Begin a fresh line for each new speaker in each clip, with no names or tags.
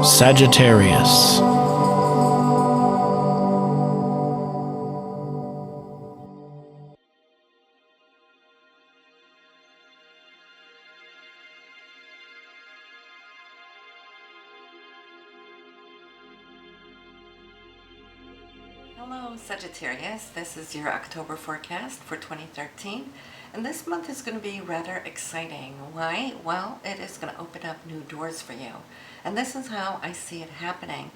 Sagittarius.
Hello Sagittarius, this is your October forecast for 2013, and this month is going to be rather exciting. Why? Well, it is going to open up new doors for you, and this is how I see it happening.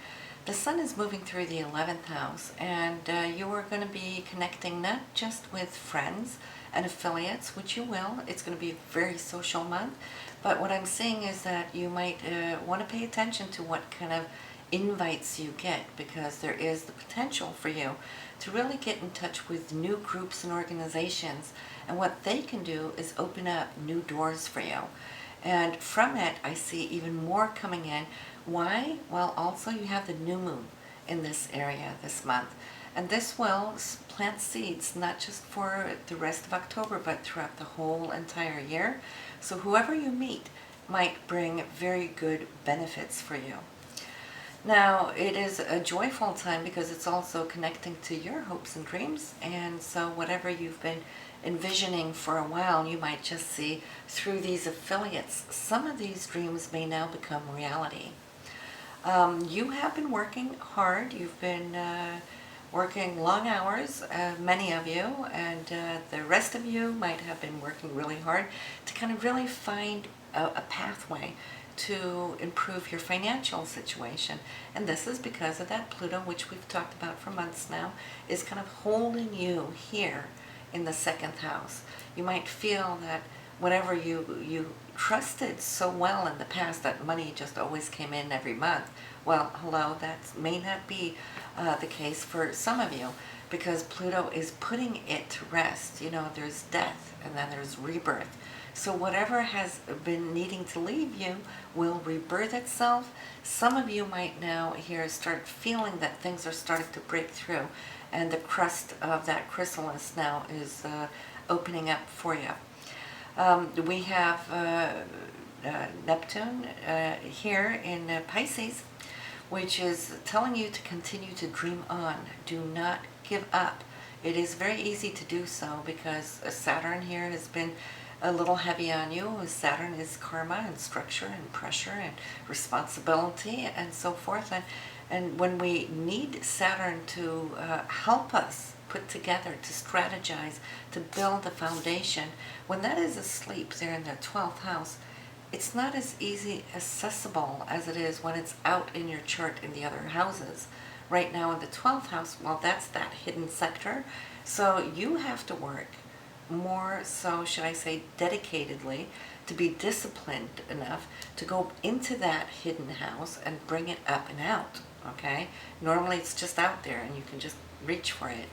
The sun is moving through the 11th house, and you are going to be connecting not just with friends and affiliates, which you will. It's going to be a very social month, but what I'm seeing is that you might want to pay attention to what kind of invites you get, because there is the potential for you to really get in touch with new groups and organizations, and what they can do is open up new doors for you. And from it I see even more coming in. Why? Well, also you have the new moon in this area this month, and this will plant seeds not just for the rest of October but throughout the whole entire year. So whoever you meet might bring very good benefits for you. Now, it is a joyful time because it's also connecting to your hopes and dreams, and so whatever you've been envisioning for a while, you might just see through these affiliates. Some of these dreams may now become reality. You have been working hard. You've been working long hours, many of you, and the rest of you might have been working really hard to kind of really find a pathway to improve your financial situation. And this is because of that Pluto, which we've talked about for months now, is kind of holding you here in the second house. You might feel that whatever you trusted so well in the past, that money just always came in every month. Well, hello, that may not be the case for some of you, because Pluto is putting it to rest. You know, there's death and then there's rebirth. So whatever has been needing to leave you will rebirth itself. Some of you might now here start feeling that things are starting to break through, and the crust of that chrysalis now is opening up for you. We have Neptune here in Pisces, which is telling you to continue to dream on. Do not give up. It is very easy to do so because Saturn here has been a little heavy on you. Saturn is karma and structure and pressure and responsibility and so forth. And when we need Saturn to help us put together, to strategize, to build a foundation, when that is asleep there in the 12th house, it's not as easy accessible as it is when it's out in your chart in the other houses. Right now in the 12th house, well, that's that hidden sector. So you have to work more so, should I say, dedicatedly, to be disciplined enough to go into that hidden house and bring it up and out, okay? Normally it's just out there and you can just reach for it.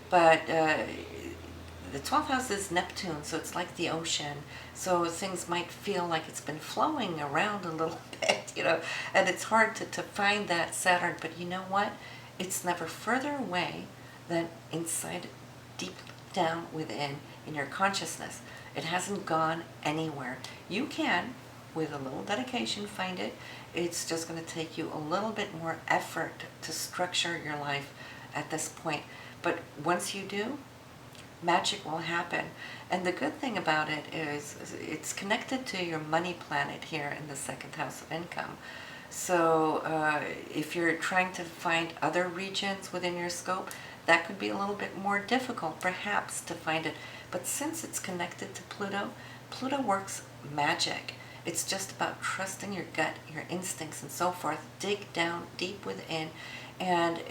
But the 12th house is Neptune, so it's like the ocean. So things might feel like it's been flowing around a little bit, you know, and it's hard to find that Saturn. But you know what? It's never further away than inside, deep down within in your consciousness. It hasn't gone anywhere. You can, with a little dedication, find it. It's just going to take you a little bit more effort to structure your life at this point. But once you do, magic will happen. And the good thing about it is it's connected to your money planet here in the second house of income. So if you're trying to find other regions within your scope, that could be a little bit more difficult perhaps to find it. But since it's connected to Pluto, Pluto works magic. It's just about trusting your gut, your instincts and so forth. Dig down deep within, and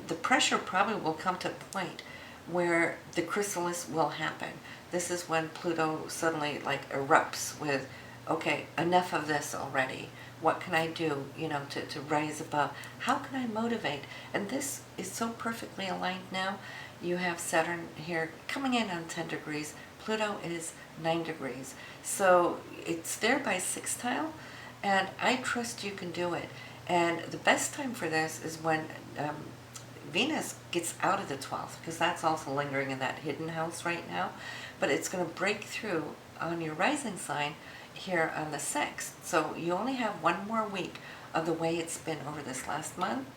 the pressure probably will come to a point where the chrysalis will happen. This is when Pluto suddenly like erupts with, okay, enough of this already. What can I do, you know, to rise above? How can I motivate? And this is so perfectly aligned now. You have Saturn here coming in on 10 degrees. Pluto is 9 degrees. So it's there by sextile, and I trust you can do it. And the best time for this is when Venus gets out of the 12th, because that's also lingering in that hidden house right now. But it's going to break through on your rising sign here on the 6th. So you only have one more week of the way it's been over this last month.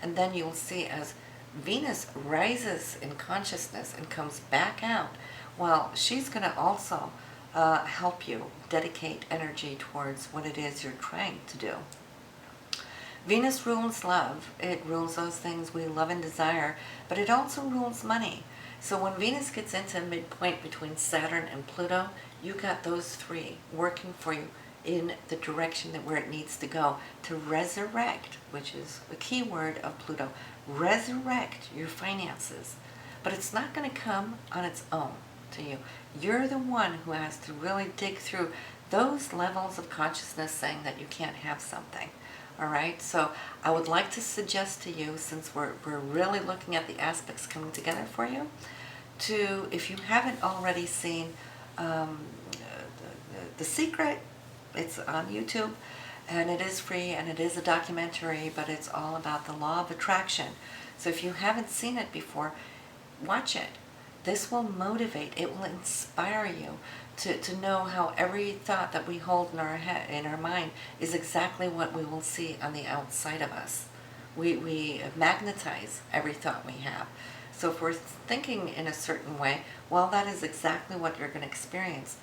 And then you'll see as Venus rises in consciousness and comes back out, well, she's going to also help you dedicate energy towards what it is you're trying to do. Venus rules love. It rules those things we love and desire, but it also rules money. So when Venus gets into midpoint between Saturn and Pluto, you got those three working for you in the direction that where it needs to go to resurrect, which is the key word of Pluto, resurrect your finances. But it's not going to come on its own to you. You're the one who has to really dig through those levels of consciousness saying that you can't have something. All right, so I would like to suggest to you, since we're really looking at the aspects coming together for you, to, if you haven't already seen The Secret, it's on YouTube, and it is free, and it is a documentary, but it's all about the law of attraction. So if you haven't seen it before, watch it. This will motivate, it will inspire you to know how every thought that we hold in our head, in our mind, is exactly what we will see on the outside of us. We magnetize every thought we have. So if we're thinking in a certain way, well, that is exactly what you're going to experience.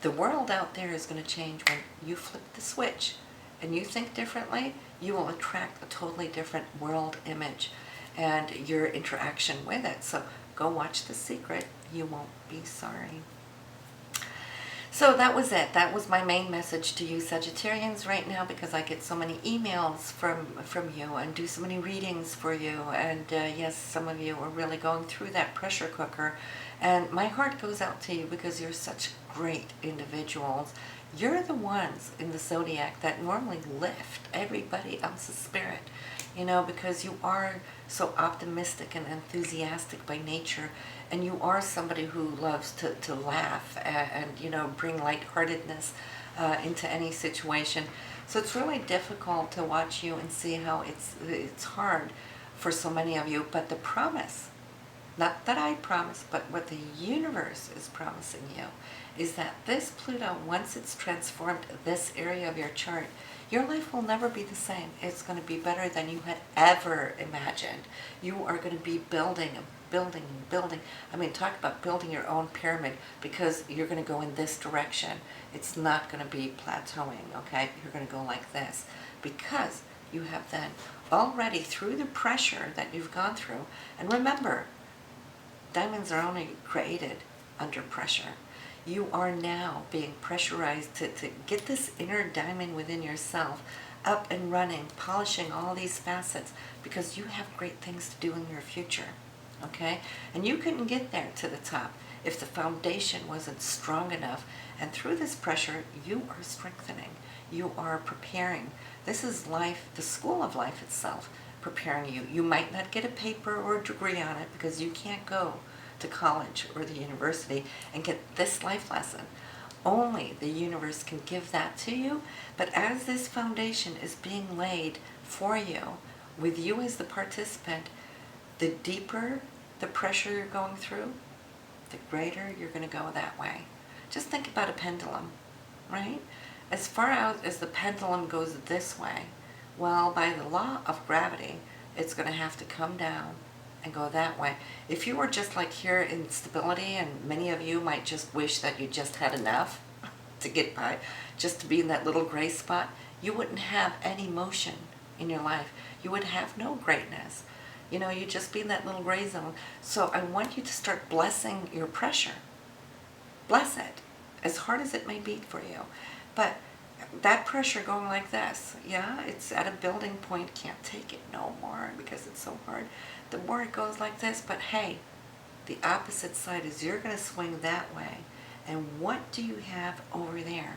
The world out there is going to change when you flip the switch and you think differently. You will attract a totally different world image and your interaction with it. So go watch The Secret. You won't be sorry. So that was it. That was my main message to you Sagittarians right now, because I get so many emails from you and do so many readings for you. And yes, some of you are really going through that pressure cooker. And my heart goes out to you because you're such great individuals. You're the ones in the zodiac that normally lift everybody else's spirit, you know, because you are so optimistic and enthusiastic by nature, and you are somebody who loves to laugh and you know, bring lightheartedness into any situation. So it's really difficult to watch you and see how it's hard for so many of you. But the promise, not that I promise, but what the universe is promising you, is that this Pluto, once it's transformed this area of your chart, your life will never be the same. It's going to be better than you had ever imagined. You are going to be building. I mean, talk about building your own pyramid, because you're going to go in this direction. It's not going to be plateauing, okay? You're going to go like this, because you have then already, through the pressure that you've gone through, and remember, diamonds are only created under pressure. You are now being pressurized to get this inner diamond within yourself up and running, polishing all these facets, because you have great things to do in your future, okay? And you couldn't get there to the top if the foundation wasn't strong enough. And through this pressure, you are strengthening. You are preparing. This is life, the school of life itself, preparing you. You might not get a paper or a degree on it because you can't go to college or the university and get this life lesson. Only the universe can give that to you. But as this foundation is being laid for you, with you as the participant, the deeper the pressure you're going through, the greater you're going to go that way. Just think about a pendulum, right? As far out as the pendulum goes this way, well, by the law of gravity, it's going to have to come down and go that way. If you were just like here in stability, and many of you might just wish that you just had enough to get by, just to be in that little gray spot, you wouldn't have any motion in your life. You would have no greatness. You know, you'd just be in that little gray zone. So I want you to start blessing your pressure. Bless it, as hard as it may be for you. But that pressure going like this, yeah, it's at a building point, can't take it no more because it's so hard. The more it goes like this, but hey, the opposite side is you're going to swing that way. And what do you have over there?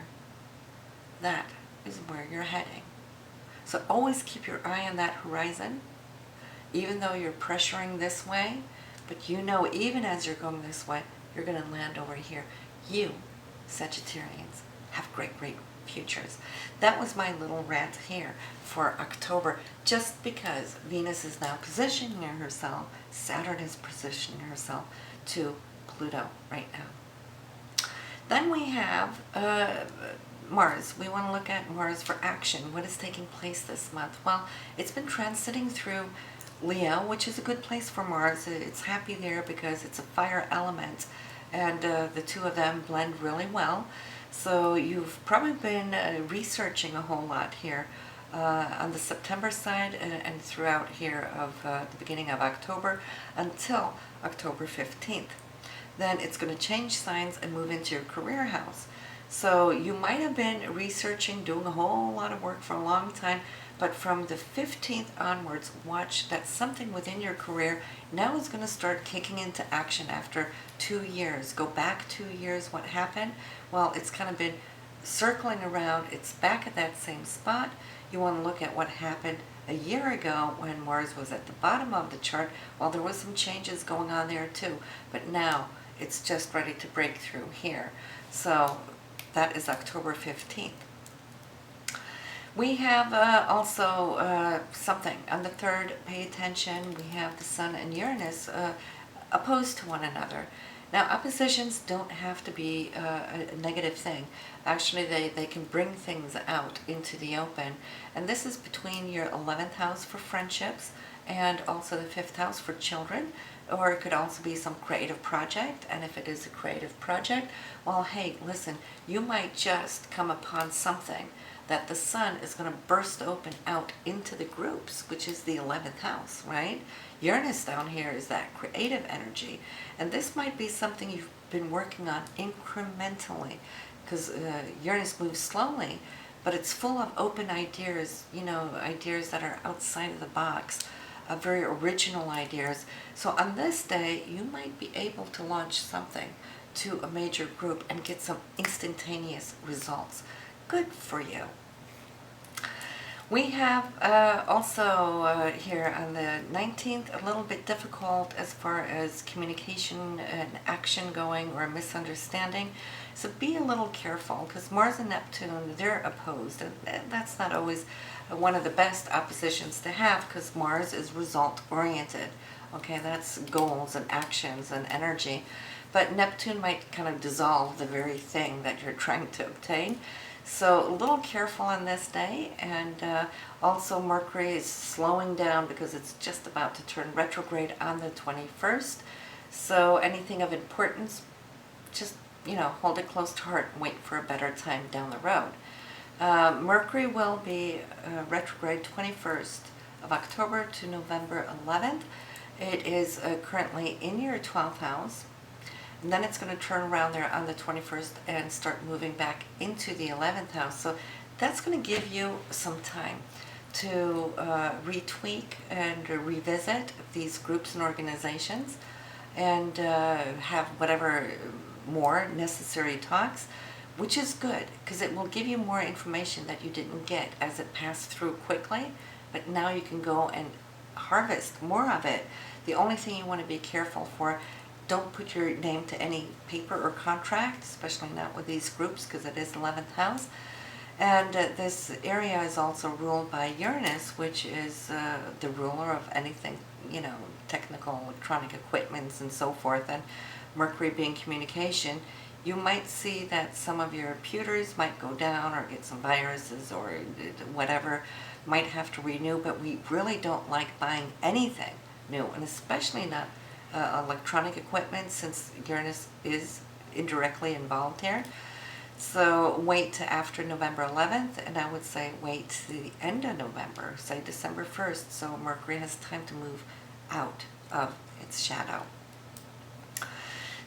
That is where you're heading. So always keep your eye on that horizon, even though you're pressuring this way, but you know, even as you're going this way, you're going to land over here. You, Sagittarians, have great, great futures. That was my little rant here for October, just because Venus is now positioning herself, Saturn is positioning herself to Pluto right now. Then we have Mars. We want to look at Mars for action. What is taking place this month? Well, it's been transiting through Leo, which is a good place for Mars. It's happy there because it's a fire element, and the two of them blend really well. So you've probably been researching a whole lot here on the September side and throughout here of the beginning of October until October 15th. Then it's going to change signs and move into your career house. So you might have been researching, doing a whole lot of work for a long time, but from the 15th onwards, watch that something within your career now is going to start kicking into action after 2 years. Go back 2 years, what happened? Well, it's kind of been circling around. It's back at that same spot. You want to look at what happened a year ago when Mars was at the bottom of the chart. Well, there was some changes going on there too, but now it's just ready to break through here. So that is October 15th. We have also something on the 3rd, pay attention, we have the Sun and Uranus opposed to one another. Now, oppositions don't have to be a negative thing. Actually, they can bring things out into the open. And this is between your 11th house for friendships and also the 5th house for children. Or it could also be some creative project. And if it is a creative project, well, hey, listen, you might just come upon something that the Sun is going to burst open out into the groups, which is the 11th house, right? Uranus down here is that creative energy. And this might be something you've been working on incrementally, because Uranus moves slowly, but it's full of open ideas, you know, ideas that are outside of the box, very original ideas. So on this day, you might be able to launch something to a major group and get some instantaneous results. Good for you. We have also here on the 19th a little bit difficult as far as communication and action going, or a misunderstanding. So be a little careful, because Mars and Neptune, they're opposed, and that's not always one of the best oppositions to have, because Mars is result oriented. Okay, that's goals and actions and energy. But Neptune might kind of dissolve the very thing that you're trying to obtain. So a little careful on this day. And also Mercury is slowing down because it's just about to turn retrograde on the 21st. So anything of importance, just, you know, hold it close to heart and wait for a better time down the road. Mercury will be retrograde 21st of October to November 11th. It is currently in your 12th house. And then it's going to turn around there on the 21st and start moving back into the 11th house. So that's going to give you some time to retweak and revisit these groups and organizations, and have whatever more necessary talks, which is good because it will give you more information that you didn't get as it passed through quickly. But now you can go and harvest more of it. The only thing you want to be careful for, don't put your name to any paper or contract, especially not with these groups, because it is 11th house. And this area is also ruled by Uranus, which is the ruler of anything, you know, technical, electronic equipments and so forth. And Mercury being communication, you might see that some of your computers might go down or get some viruses or whatever, might have to renew. But we really don't like buying anything new, and especially not electronic equipment, since Uranus is indirectly involved here. So wait to after November 11th, and I would say wait to the end of November, say December 1st, so Mercury has time to move out of its shadow.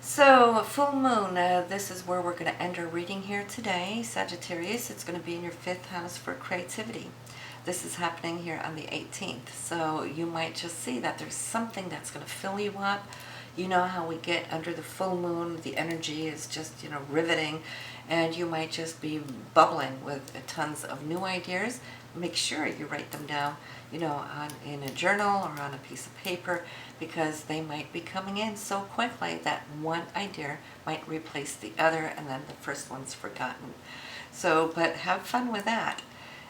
So full moon, this is where we're going to end our reading here today. Sagittarius, it's going to be in your 5th house for creativity. This is happening here on the 18th, so you might just see that there's something that's going to fill you up. You know how we get under the full moon, the energy is just, you know, riveting, and you might just be bubbling with tons of new ideas. Make sure you write them down, you know, in a journal or on a piece of paper, because they might be coming in so quickly that one idea might replace the other, and then the first one's forgotten. So, but have fun with that.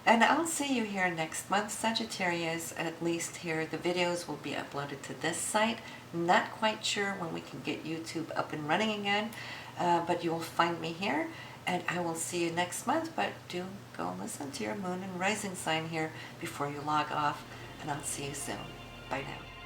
And I'll see you here next month, Sagittarius. At least here, the videos will be uploaded to this site. Not quite sure when we can get YouTube up and running again, but you will find me here. And I will see you next month, but do go and listen to your moon and rising sign here before you log off, and I'll see you soon. Bye now.